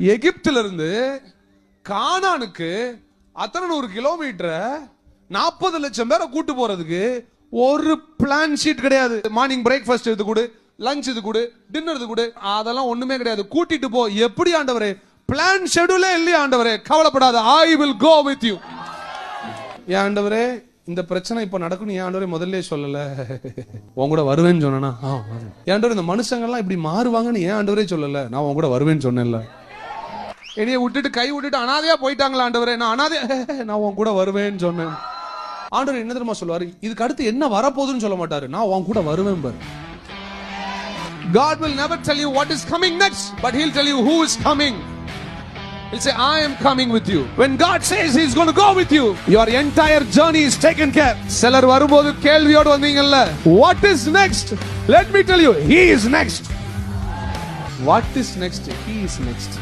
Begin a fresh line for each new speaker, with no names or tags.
எகிப்தில இருந்து கானானுக்கு அத்தனை 100 கிலோமீட்டர் 40 லட்சம் பேரை கூட்டு போறதுக்கு ஒரு பிளான் ஷீட் கிடையாது. மார்னிங் பிரேக்ஃபாஸ்ட் இது கூட, லஞ்ச் இது கூட, டின்னர் இது கூட, அதெல்லாம் ஒண்ணுமே கிடையாது. கூட்டிட்டு போ. எப்படி ஆண்டவரே? பிளான் ஷெட்யூலே இல்லையா ஆண்டவரே? கவலைப்படாத, I will go with you. ஏன் ஆண்டவரே இந்த பிரச்சனை இப்ப நடக்கும்? ஏன் ஆண்டவரே முதல்ல சொல்லல? உன் கூட வருவேன்னு சொன்னா ஏன் ஆண்டவரே இந்த மனுஷங்கள்லாம் இப்படி மாறுவாங்கன்னு ஏன் ஆண்டவரே சொல்லல? நான் உன் கூட வருவேன்னு சொன்னேன்ல. என்னைய விட்டுட்டு கை விட்டுட்டு அனாதையா போயிட்டாங்களா ஆண்டவரே? நான் அனாதையா, நான் உன் கூட வருவேன்னு சொன்னேன். ஆண்டவர் என்ன தெரியுமா சொல்லுவாரு? இதுக்கு அடுத்து என்ன வரப்போகுதுன்னு சொல்ல மாட்டாரு, நான் உன் கூட வருவேன் பாரு. God will never tell you what is coming next, but he'll tell you who is coming. He'll say, I am coming with you. When God says he's going to go with you, your entire journey is taken care. சிலர் வரும்போது கேள்வியோடு வந்தீங்கல்ல, what is next? Let me tell you, he is next. What is next? He is next.